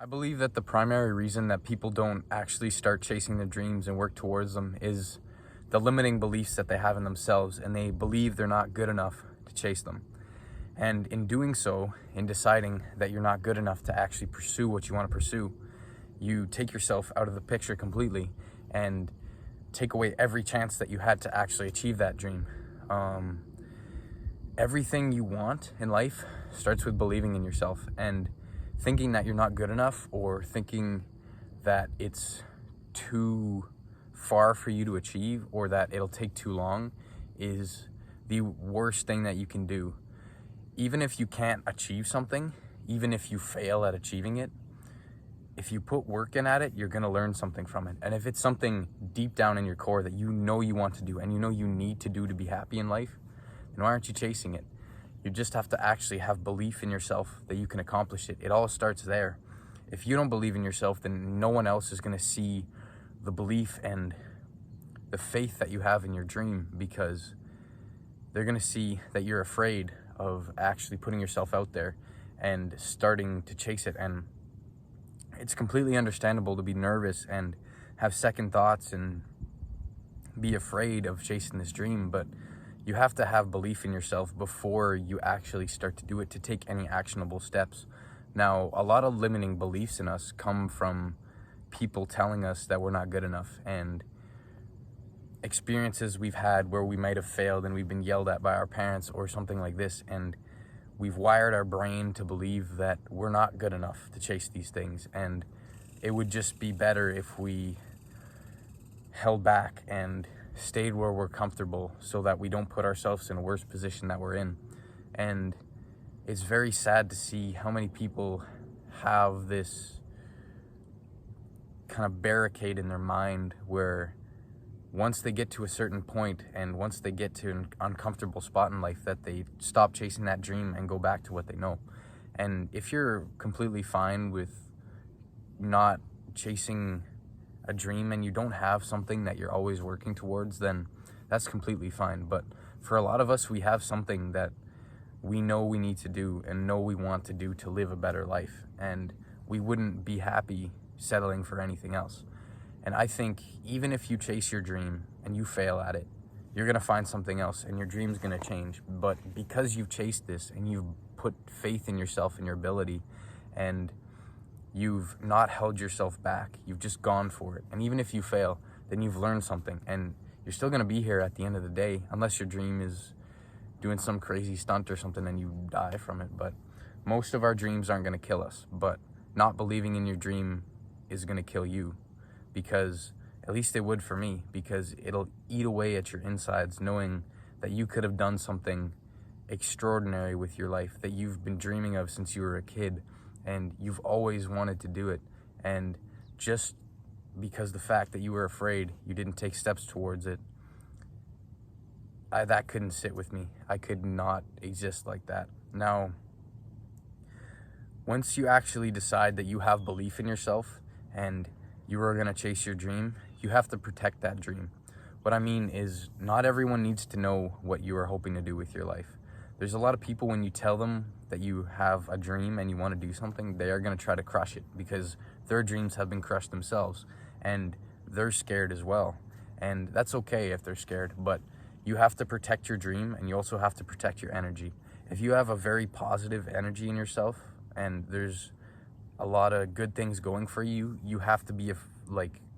I believe that the primary reason that people don't actually start chasing their dreams and work towards them is the limiting beliefs that they have in themselves, and they believe they're not good enough to chase them. And in doing so, in deciding that you're not good enough to actually pursue what you want to pursue, you take yourself out of the picture completely and take away every chance that you had to actually achieve that dream. Everything you want in life starts with believing in yourself, and thinking that you're not good enough or thinking that it's too far for you to achieve or that it'll take too long is the worst thing that you can do. Even if you can't achieve something, even if you fail at achieving it, if you put work in at it, you're going to learn something from it. And if it's something deep down in your core that you know you want to do and you know you need to do to be happy in life, then why aren't you chasing it? You just have to actually have belief in yourself that you can accomplish it. It all starts there. If you don't believe in yourself, then no one else is going to see the belief and the faith that you have in your dream, because they're going to see that you're afraid of actually putting yourself out there and starting to chase it. And it's completely understandable to be nervous and have second thoughts and be afraid of chasing this dream, but you have to have belief in yourself before you actually start to do it, to take any actionable steps. Now, a lot of limiting beliefs in us come from people telling us that we're not good enough, and experiences we've had where we might have failed and we've been yelled at by our parents or something like this, and we've wired our brain to believe that we're not good enough to chase these things. And it would just be better if we held back and stayed where we're comfortable so that we don't put ourselves in a worse position that we're in. And it's very sad to see how many people have this kind of barricade in their mind where once they get to a certain point and once they get to an uncomfortable spot in life, that they stop chasing that dream and go back to what they know. And if you're completely fine with not chasing a dream and you don't have something that you're always working towards, then that's completely fine. But for a lot of us, we have something that we know we need to do and know we want to do to live a better life, and we wouldn't be happy settling for anything else. And I think even if you chase your dream and you fail at it, you're going to find something else and your dream's going to change. But because you've chased this and you've put faith in yourself and your ability, and you've not held yourself back, you've just gone for it. And even if you fail, then you've learned something, and you're still going to be here at the end of the day, unless your dream is doing some crazy stunt or something and you die from it. But most of our dreams aren't going to kill us, but not believing in your dream is going to kill you, because at least it would for me, because it'll eat away at your insides knowing that you could have done something extraordinary with your life that you've been dreaming of since you were a kid, and you've always wanted to do it. And just because the fact that you were afraid, you didn't take steps towards it, that couldn't sit with me. I could not exist like that. Now, once you actually decide that you have belief in yourself and you are going to chase your dream, you have to protect that dream. What I mean is, not everyone needs to know what you are hoping to do with your life. There's a lot of people, when you tell them that you have a dream and you want to do something, they are going to try to crush it because their dreams have been crushed themselves and they're scared as well. And that's okay if they're scared, but you have to protect your dream, and you also have to protect your energy. If you have a very positive energy in yourself and there's a lot of good things going for you, you have to be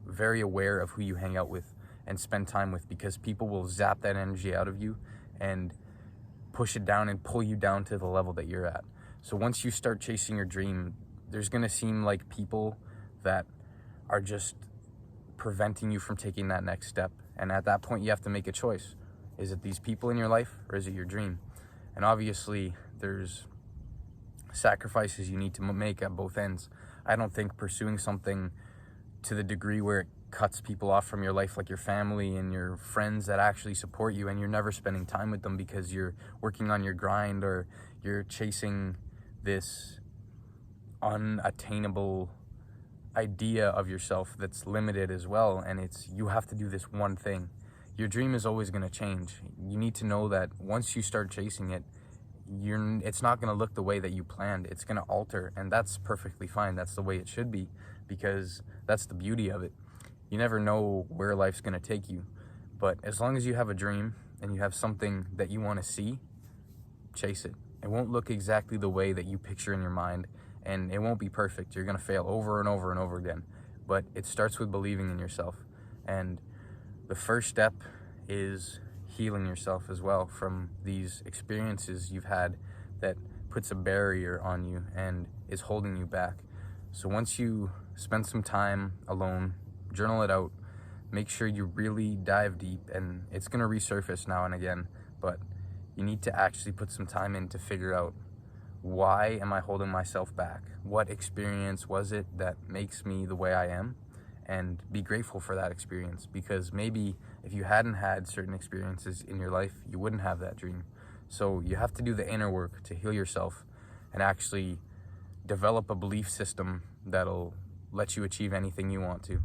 very aware of who you hang out with and spend time with, because people will zap that energy out of you and push it down and pull you down to the level that you're at. So once you start chasing your dream, there's going to seem like people that are just preventing you from taking that next step. And at that point, you have to make a choice. Is it these people in your life, or is it your dream? And obviously, there's sacrifices you need to make at both ends. I don't think pursuing something to the degree where it cuts people off from your life, like your family and your friends that actually support you, and you're never spending time with them because you're working on your grind, or you're chasing this unattainable idea of yourself that's limited as well, and you have to do this one thing. Your dream is always going to change. You need to know that once you start chasing it, it's not going to look the way that you planned. It's going to alter, and that's perfectly fine. That's the way it should be, because that's the beauty of it. You never know where life's going to take you, but as long as you have a dream and you have something that you want to see, chase it. It won't look exactly the way that you picture in your mind, and it won't be perfect. You're going to fail over and over and over again, but it starts with believing in yourself. And the first step is healing yourself as well from these experiences you've had that puts a barrier on you and is holding you back. So once you spend some time alone, journal it out, make sure you really dive deep, and it's going to resurface now and again, but you need to actually put some time in to figure out, why am I holding myself back? What experience was it that makes me the way I am? And be grateful for that experience, because maybe if you hadn't had certain experiences in your life, you wouldn't have that dream. So you have to do the inner work to heal yourself and actually develop a belief system that'll let you achieve anything you want to.